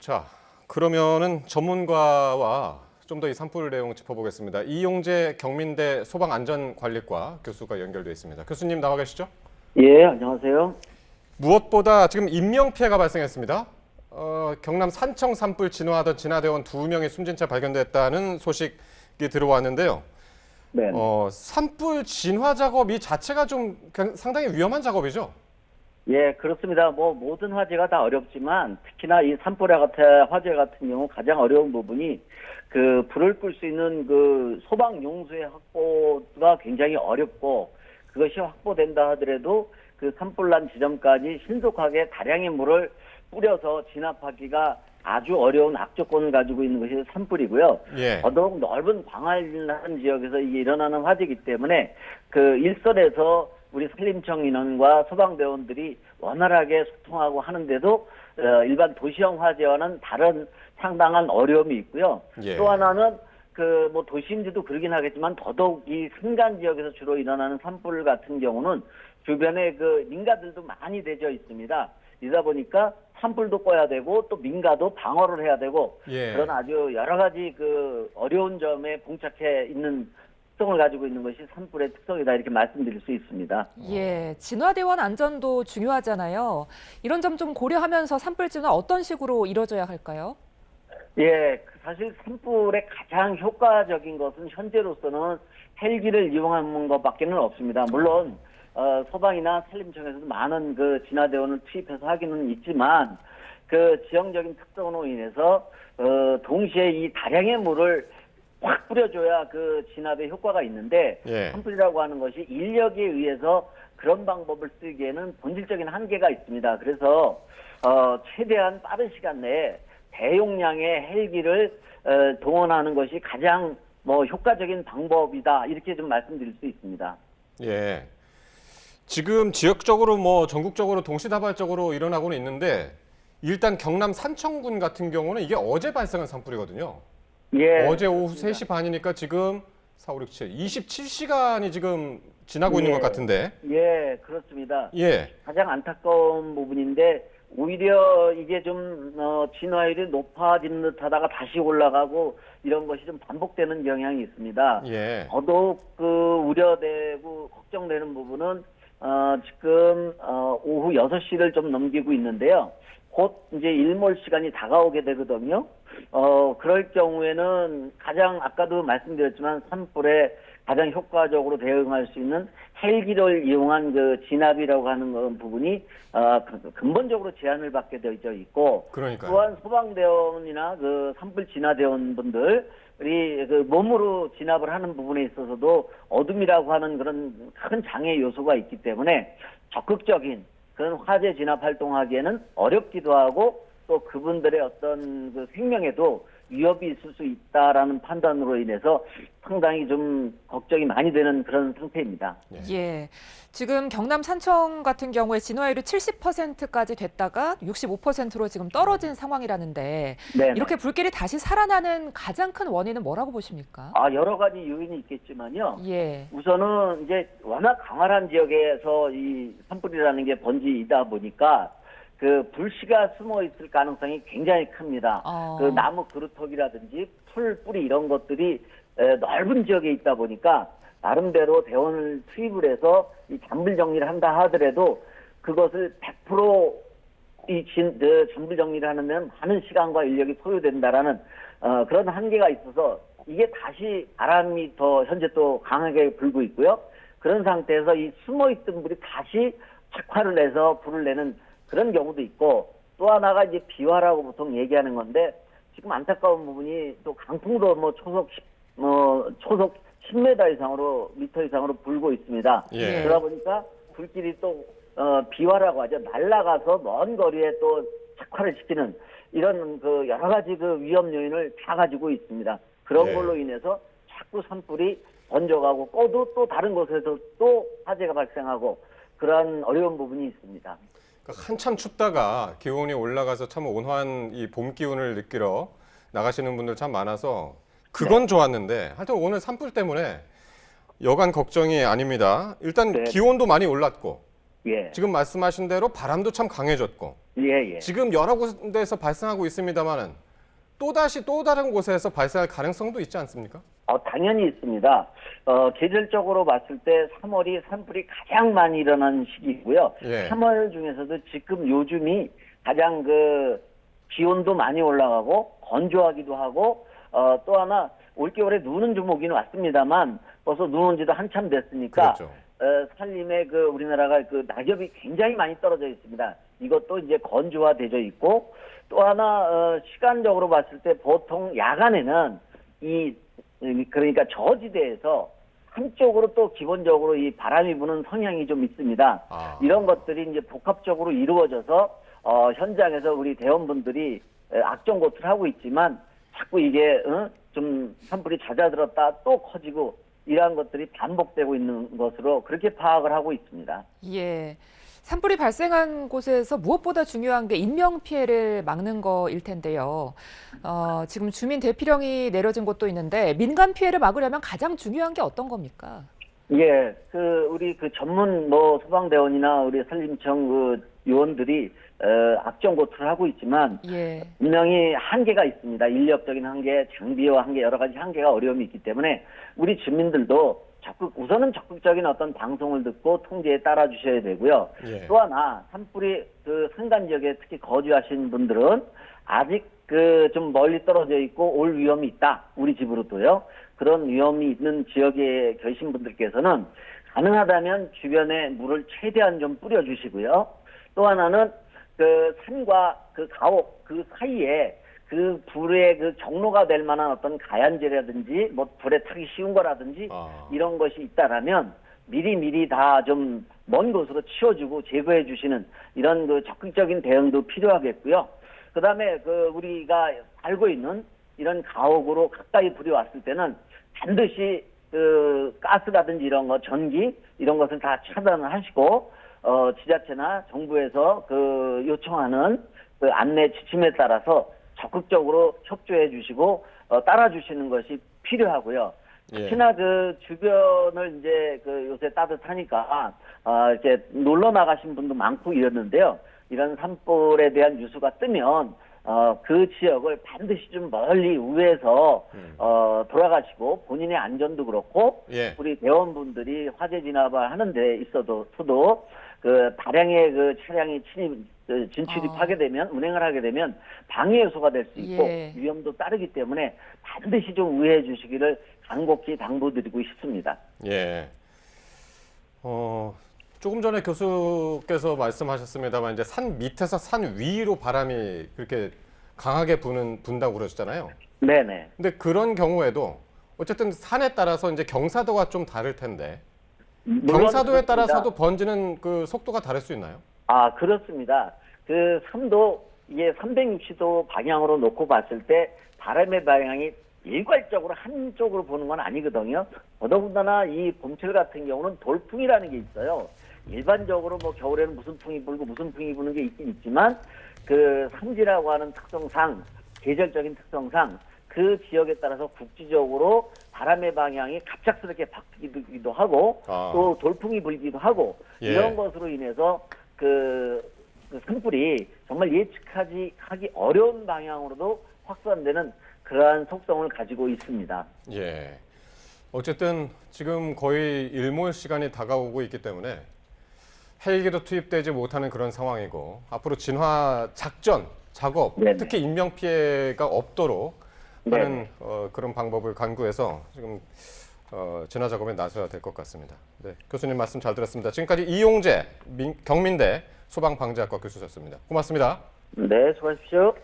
자, 그러면은 전문가와 좀 더 이 산불 내용 짚어보겠습니다. 이용재 경민대 소방안전관리과 교수가 연결돼 있습니다. 교수님 나와 계시죠? 예, 안녕하세요. 무엇보다 지금 인명 피해가 발생했습니다. 경남 산청 산불 진화하던 진화대원 2명이 숨진 채 발견됐다는 소식이 들어왔는데요. 네. 산불 진화 작업 이 자체가 좀 상당히 위험한 작업이죠? 예, 그렇습니다. 모든 화재가 다 어렵지만 특히나 이 산불화 같은 화재 같은 경우 가장 어려운 부분이 그 불을 끌 수 있는 그 소방 용수의 확보가 굉장히 어렵고, 그것이 확보된다 하더라도 그 산불난 지점까지 신속하게 다량의 물을 뿌려서 진압하기가 아주 어려운 악조건을 가지고 있는 것이 산불이고요. 예. 더더욱 넓은 광활한 지역에서 이게 일어나는 화재이기 때문에 그 일선에서 우리 산림청 인원과 소방대원들이 원활하게 소통하고 하는데도 일반 도시형 화재와는 다른 상당한 어려움이 있고요. 예. 또 하나는 그 도시인지도 그러긴 하겠지만 더더욱 이 산간 지역에서 주로 일어나는 산불 같은 경우는 주변에 그 민가들도 많이 되어 있습니다. 이러다 보니까 산불도 꺼야 되고 또 민가도 방어를 해야 되고, 예. 그런 아주 여러 가지 그 어려운 점에 봉착해 있는 특성을 가지고 있는 것이 산불의 특성이다, 이렇게 말씀드릴 수 있습니다. 예, 진화대원 안전도 중요하잖아요. 이런 점 좀 고려하면서 산불 진화 어떤 식으로 이루어져야 할까요? 예, 사실 산불의 가장 효과적인 것은 현재로서는 헬기를 이용하는 것밖에는 없습니다. 물론 소방이나 산림청에서도 많은 그 진화대원을 투입해서 하기는 있지만, 그 지형적인 특성으로 인해서 동시에 이 다량의 물을 확 뿌려줘야 그 진압에 효과가 있는데, 예. 산불이라고 하는 것이 인력에 의해서 그런 방법을 쓰기에는 본질적인 한계가 있습니다. 그래서 최대한 빠른 시간 내에 대용량의 헬기를 동원하는 것이 가장 효과적인 방법이다, 이렇게 좀 말씀드릴 수 있습니다. 예. 지금 지역적으로 전국적으로 동시다발적으로 일어나고는 있는데, 일단 경남 산청군 같은 경우는 이게 어제 발생한 산불이거든요. 예. 어제 오후 3시 반이니까 지금 4, 5, 6, 7, 27시간이 지금 지나고 있는 것 같은데. 예, 그렇습니다. 예. 가장 안타까운 부분인데, 오히려 이게 좀 진화율이 높아지는 듯하다가 다시 올라가고 이런 것이 좀 반복되는 경향이 있습니다. 예. 더더욱 그 우려되고 걱정되는 부분은 지금 오후 6시를 좀 넘기고 있는데요. 곧 이제 일몰 시간이 다가오게 되거든요. 그럴 경우에는 가장 아까도 말씀드렸지만 산불에 가장 효과적으로 대응할 수 있는 헬기를 이용한 그 진압이라고 하는 부분이 근본적으로 제한을 받게 되어 있고, 그러니까요. 또한 소방대원이나 그 산불 진화대원분들이 그 몸으로 진압을 하는 부분에 있어서도 어둠이라고 하는 그런 큰 장애 요소가 있기 때문에 적극적인 그런 화재 진압 활동하기에는 어렵기도 하고, 또 그분들의 어떤 그 생명에도 위협이 있을 수 있다라는 판단으로 인해서 상당히 좀 걱정이 많이 되는 그런 상태입니다. 예, 지금 경남 산청 같은 경우에 진화율이 70%까지 됐다가 65%로 지금 떨어진 상황이라는데, 네. 이렇게 불길이 다시 살아나는 가장 큰 원인은 뭐라고 보십니까? 여러 가지 요인이 있겠지만요. 예, 우선은 이제 워낙 강활한 지역에서 이 산불이라는 게 번지다 보니까 그 불씨가 숨어 있을 가능성이 굉장히 큽니다. 그 나무 그루터기라든지 풀, 뿌리 이런 것들이 넓은 지역에 있다 보니까 나름대로 대원을 투입을 해서 이 잔불 정리를 한다 하더라도 그것을 100% 잔불 정리를 하려면 많은 시간과 인력이 소요된다라는 그런 한계가 있어서 이게 다시 바람이 더 현재 또 강하게 불고 있고요. 그런 상태에서 이 숨어있던 불이 다시 착화를 해서 불을 내는 그런 경우도 있고, 또 하나가 이제 비화라고 보통 얘기하는 건데, 지금 안타까운 부분이 또 강풍도 초속 10m 이상으로 미터 이상으로 불고 있습니다. 예. 그러다 보니까 불길이 또 비화라고 하죠. 날아가서 먼 거리에 또 착화를 시키는 이런 그 여러 가지 그 위험 요인을 다 가지고 있습니다. 그런 예. 걸로 인해서 자꾸 산불이 번져가고 꺼도 또 다른 곳에서 또 화재가 발생하고 그러한 어려운 부분이 있습니다. 한참 춥다가 기온이 올라가서 참 온화한 이 봄 기운을 느끼러 나가시는 분들 참 많아서 그건 좋았는데, 하여튼 오늘 산불 때문에 여간 걱정이 아닙니다. 일단 네. 기온도 많이 올랐고, 예. 지금 말씀하신 대로 바람도 참 강해졌고 예, 예. 지금 여러 군데에서 발생하고 있습니다만은 또다시 또 다른 곳에서 발생할 가능성도 있지 않습니까? 당연히 있습니다. 계절적으로 봤을 때 3월이 산불이 가장 많이 일어나는 시기이고요. 예. 3월 중에서도 지금 요즘이 가장 기온도 많이 올라가고 건조하기도 하고 또 하나 올겨울에 눈은 좀 오긴 왔습니다만 벌써 눈 온 지도 한참 됐으니까 그렇죠. 산림에 우리나라가 낙엽이 굉장히 많이 떨어져 있습니다. 이것도 이제 건조화되어 있고 또 하나 시간적으로 봤을 때 보통 야간에는 그러니까 저지대에서 한쪽으로 또 기본적으로 이 바람이 부는 성향이 좀 있습니다. 이런 것들이 이제 복합적으로 이루어져서 현장에서 우리 대원분들이 악정고투를 하고 있지만 자꾸 이게 좀 산불이 잦아들었다 또 커지고 이러한 것들이 반복되고 있는 것으로 그렇게 파악을 하고 있습니다. 예. 산불이 발생한 곳에서 무엇보다 중요한 게 인명 피해를 막는 거일 텐데요. 지금 주민 대피령이 내려진 곳도 있는데 민간 피해를 막으려면 가장 중요한 게 어떤 겁니까? 예, 우리 전문 소방대원이나 우리 산림청 요원들이 악정고투를 하고 있지만 예. 분명히 한계가 있습니다. 인력적인 한계, 장비와 한계, 여러 가지 한계가 어려움이 있기 때문에 우리 주민들도 우선은 적극적인 어떤 방송을 듣고 통제에 따라 주셔야 되고요. 예. 또 하나 산불이 산간 지역에 특히 거주하시는 분들은 아직 좀 멀리 떨어져 있고 올 위험이 있다. 우리 집으로도요. 그런 위험이 있는 지역에 계신 분들께서는 가능하다면 주변에 물을 최대한 좀 뿌려주시고요. 또 하나는 산과 가옥 사이에 불의 경로가 될 만한 어떤 가연제라든지 불에 타기 쉬운 거라든지 이런 것이 있다라면 미리 다 좀 먼 곳으로 치워주고 제거해 주시는 이런 적극적인 대응도 필요하겠고요. 그다음에 우리가 알고 있는 이런 가옥으로 가까이 불이 왔을 때는 반드시 가스라든지 이런 거, 전기 이런 것을 다 차단을 하시고 지자체나 정부에서 요청하는 안내 지침에 따라서 적극적으로 협조해 주시고 따라 주시는 것이 필요하고요. 특히나 주변을 이제 요새 따뜻하니까 이렇게 놀러 나가신 분도 많고 이랬는데요. 이런 산불에 대한 뉴스가 뜨면 그 지역을 반드시 좀 멀리 우회해서 돌아가시고 본인의 안전도 그렇고 예. 우리 대원분들이 화재 진압을 하는 데 있어도 다량의 차량이 진출입하게 되면 운행을 하게 되면 방해 요소가 될 수 있고 예. 위험도 따르기 때문에 반드시 좀 우회해 주시기를 간곡히 당부드리고 싶습니다. 예. 조금 전에 교수께서 말씀하셨습니다만 이제 산 밑에서 산 위로 바람이 그렇게 강하게 분다고 그러셨잖아요. 네네. 근데 그런 경우에도 어쨌든 산에 따라서 이제 경사도가 좀 다를 텐데 경사도에 그렇습니다. 따라서도 번지는 속도가 다를 수 있나요? 그렇습니다. 산도 이게 360도 방향으로 놓고 봤을 때 바람의 방향이 일괄적으로 한쪽으로 보는 건 아니거든요. 더더군다나 이 봄철 같은 경우는 돌풍이라는 게 있어요. 일반적으로 겨울에는 무슨 풍이 불고 무슨 풍이 부는 게 있긴 있지만 산지라고 하는 특성상 계절적인 특성상 그 지역에 따라서 국지적으로 바람의 방향이 갑작스럽게 바뀌기도 하고 또 돌풍이 불기도 하고 예. 이런 것으로 인해서 산불이 정말 예측하기 어려운 방향으로도 확산되는 그러한 속성을 가지고 있습니다. 예. 어쨌든 지금 거의 일몰 시간이 다가오고 있기 때문에 헬기도 투입되지 못하는 그런 상황이고 앞으로 진화 작전, 작업, 네네. 특히 인명 피해가 없도록 하는 그런 방법을 강구해서 지금 진화 작업에 나서야 될 것 같습니다. 네, 교수님 말씀 잘 들었습니다. 지금까지 이용재 경민대 소방방재학과 교수셨습니다. 고맙습니다. 네, 수고하십시오.